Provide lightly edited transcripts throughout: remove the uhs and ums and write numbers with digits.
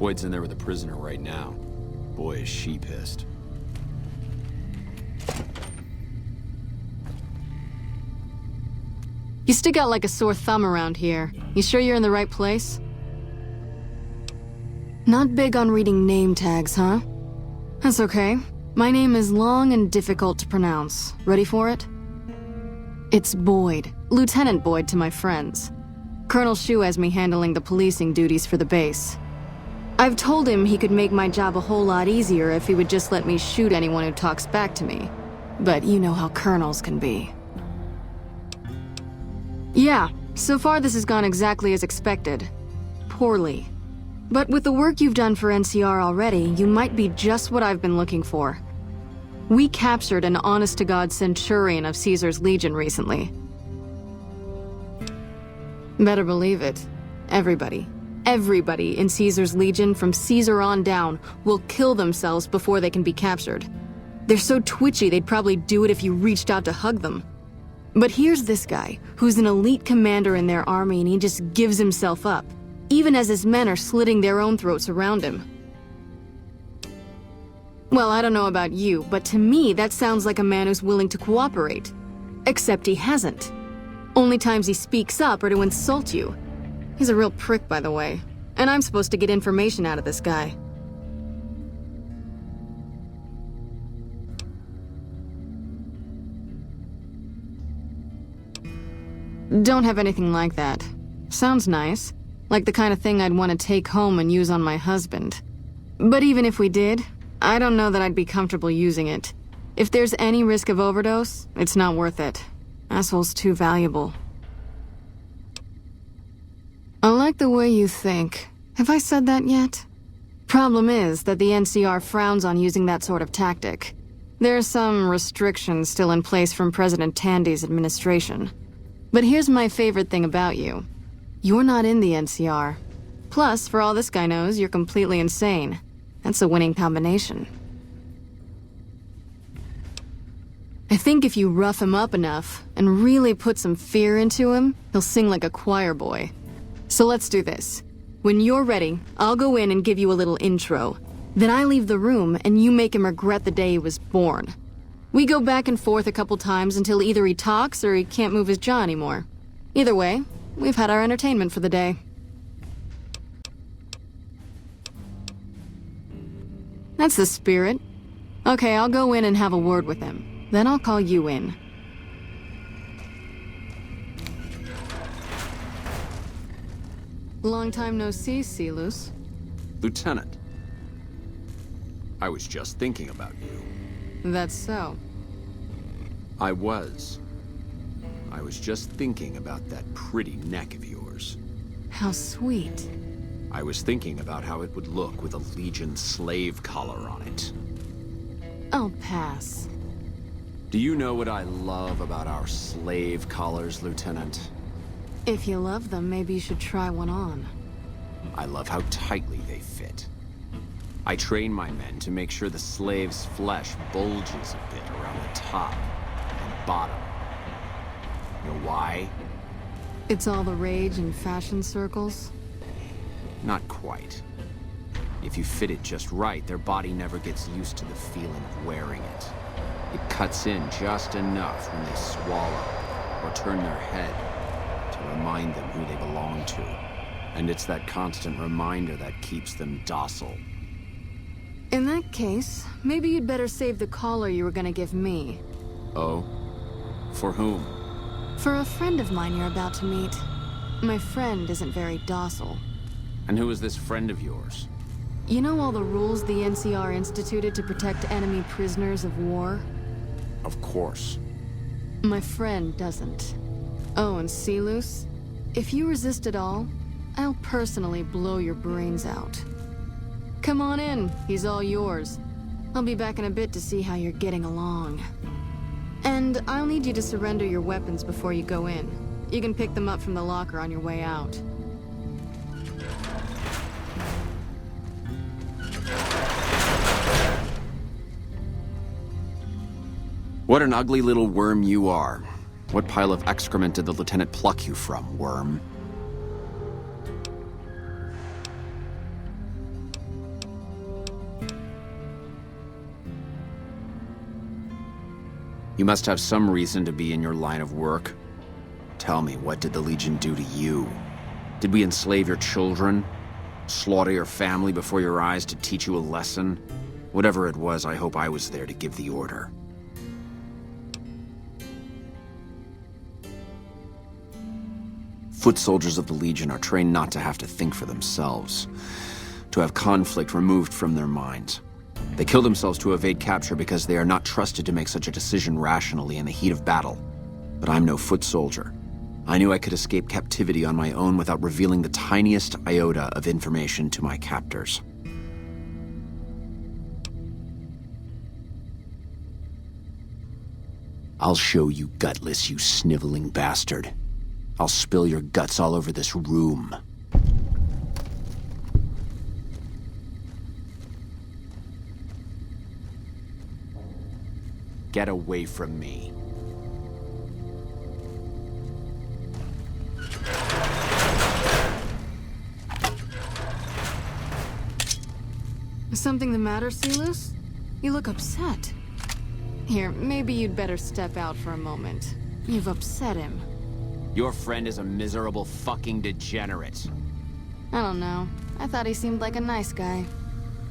Boyd's in there with a prisoner right now. Boy, is she pissed. You stick out like a sore thumb around here. You sure you're in the right place? Not big on reading name tags, huh? That's okay. My name is long and difficult to pronounce. Ready for it? It's Boyd. Lieutenant Boyd to my friends. Colonel Shu has me handling the policing duties for the base. I've told him he could make my job a whole lot easier if he would just let me shoot anyone who talks back to me. But you know how colonels can be. Yeah, so far this has gone exactly as expected. Poorly. But with the work you've done for NCR already, you might be just what I've been looking for. We captured an honest-to-God Centurion of Caesar's Legion recently. Better believe it. Everybody in Caesar's Legion from Caesar on down will kill themselves before they can be captured. They're so twitchy they'd probably do it if you reached out to hug them. But here's this guy, who's an elite commander in their army, and he just gives himself up, even as his men are slitting their own throats around him. Well, I don't know about you, but to me that sounds like a man who's willing to cooperate. Except he hasn't. Only times he speaks up are to insult you. He's a real prick, by the way, and I'm supposed to get information out of this guy. Don't have anything like that. Sounds nice. Like the kind of thing I'd want to take home and use on my husband. But even if we did, I don't know that I'd be comfortable using it. If there's any risk of overdose, it's not worth it. Asshole's too valuable. I like the way you think. Have I said that yet? Problem is that the NCR frowns on using that sort of tactic. There are some restrictions still in place from President Tandy's administration. But here's my favorite thing about you. You're not in the NCR. Plus, for all this guy knows, you're completely insane. That's a winning combination. I think if you rough him up enough and really put some fear into him, he'll sing like a choir boy. So let's do this. When you're ready, I'll go in and give you a little intro. Then I leave the room and you make him regret the day he was born. We go back and forth a couple times until either he talks or he can't move his jaw anymore. Either way, we've had our entertainment for the day. That's the spirit. Okay, I'll go in and have a word with him. Then I'll call you in. Long time no see, Silus. Lieutenant. I was just thinking about you. That's so. I was just thinking about that pretty neck of yours. How sweet. I was thinking about how it would look with a Legion slave collar on it. I'll pass. Do you know what I love about our slave collars, Lieutenant? If you love them, maybe you should try one on. I love how tightly they fit. I train my men to make sure the slave's flesh bulges a bit around the top and bottom. You know why? It's all the rage in fashion circles? Not quite. If you fit it just right, their body never gets used to the feeling of wearing it. It cuts in just enough when they swallow or turn their head to remind them who they belong to. And it's that constant reminder that keeps them docile. In that case, maybe you'd better save the collar you were gonna give me. Oh? For whom? For a friend of mine you're about to meet. My friend isn't very docile. And who is this friend of yours? You know all the rules the NCR instituted to protect enemy prisoners of war? Of course. My friend doesn't. Oh, and Silus? If you resist at all, I'll personally blow your brains out. Come on in, he's all yours. I'll be back in a bit to see how you're getting along. And I'll need you to surrender your weapons before you go in. You can pick them up from the locker on your way out. What an ugly little worm you are. What pile of excrement did the lieutenant pluck you from, worm? You must have some reason to be in your line of work. Tell me, what did the Legion do to you? Did we enslave your children? Slaughter your family before your eyes to teach you a lesson? Whatever it was, I hope I was there to give the order. Foot soldiers of the Legion are trained not to have to think for themselves, to have conflict removed from their minds. They kill themselves to evade capture because they are not trusted to make such a decision rationally in the heat of battle. But I'm no foot soldier. I knew I could escape captivity on my own without revealing the tiniest iota of information to my captors. I'll show you gutless, you sniveling bastard. I'll spill your guts all over this room. Get away from me. Is something the matter, Silus? You look upset. Here, maybe you'd better step out for a moment. You've upset him. Your friend is a miserable fucking degenerate. I don't know. I thought he seemed like a nice guy.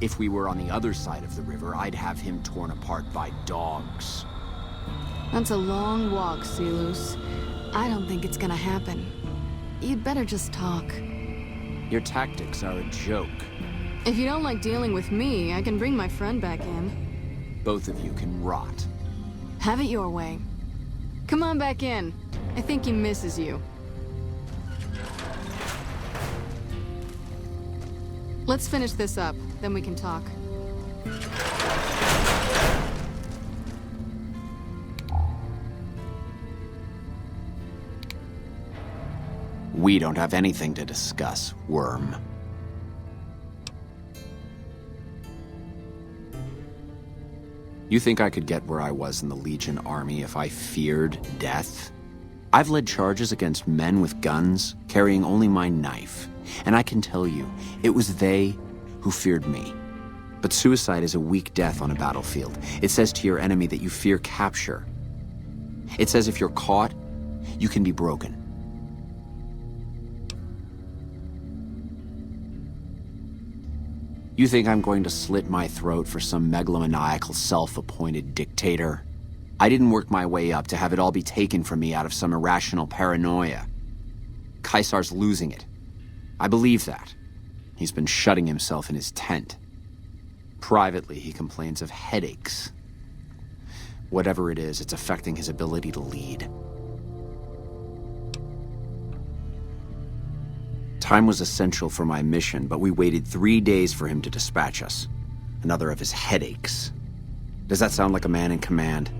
If we were on the other side of the river, I'd have him torn apart by dogs. That's a long walk, Silus. I don't think it's gonna happen. You'd better just talk. Your tactics are a joke. If you don't like dealing with me, I can bring my friend back in. Both of you can rot. Have it your way. Come on back in. I think he misses you. Let's finish this up, then we can talk. We don't have anything to discuss, worm. You think I could get where I was in the Legion army if I feared death? I've led charges against men with guns, carrying only my knife. And I can tell you, it was they who feared me. But suicide is a weak death on a battlefield. It says to your enemy that you fear capture. It says if you're caught, you can be broken. You think I'm going to slit my throat for some megalomaniacal self-appointed dictator? I didn't work my way up to have it all be taken from me out of some irrational paranoia. Caesar's losing it. I believe that. He's been shutting himself in his tent. Privately, he complains of headaches. Whatever it is, it's affecting his ability to lead. Time was essential for my mission, but we waited 3 days for him to dispatch us. Another of his headaches. Does that sound like a man in command?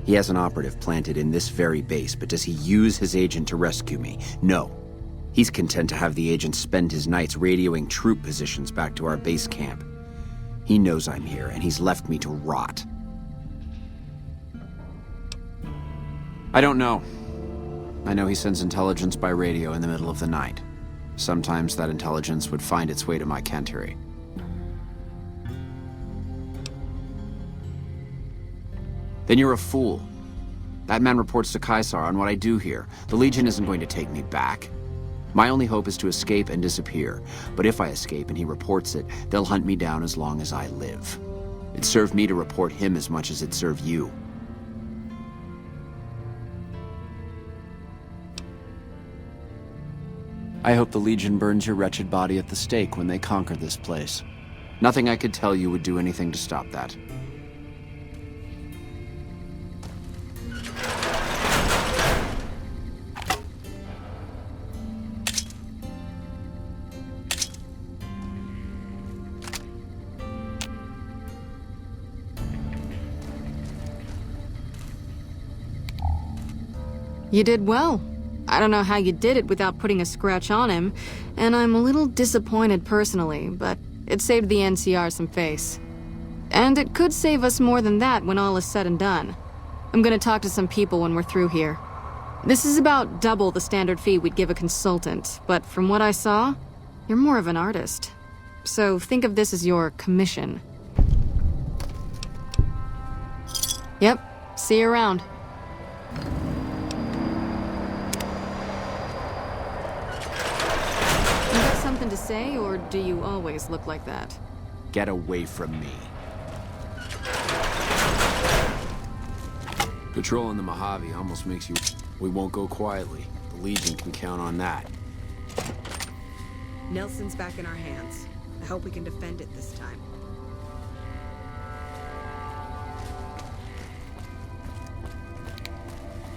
He has an operative planted in this very base, but does he use his agent to rescue me? No. He's content to have the agent spend his nights radioing troop positions back to our base camp. He knows I'm here, and he's left me to rot. I don't know. I know he sends intelligence by radio in the middle of the night. Sometimes that intelligence would find its way to my cantery. Then you're a fool. That man reports to Caesar on what I do here. The Legion isn't going to take me back. My only hope is to escape and disappear. But if I escape and he reports it, they'll hunt me down as long as I live. It served me to report him as much as it served you. I hope the Legion burns your wretched body at the stake when they conquer this place. Nothing I could tell you would do anything to stop that. You did well. I don't know how you did it without putting a scratch on him, and I'm a little disappointed personally, but it saved the NCR some face. And it could save us more than that when all is said and done. I'm gonna talk to some people when we're through here. This is about double the standard fee we'd give a consultant, but from what I saw, you're more of an artist. So think of this as your commission. Yep, see you around. something to say, or do you always look like that? Get away from me. Patrolling the Mojave almost makes you... We won't go quietly. The Legion can count on that. Nelson's back in our hands. I hope we can defend it this time.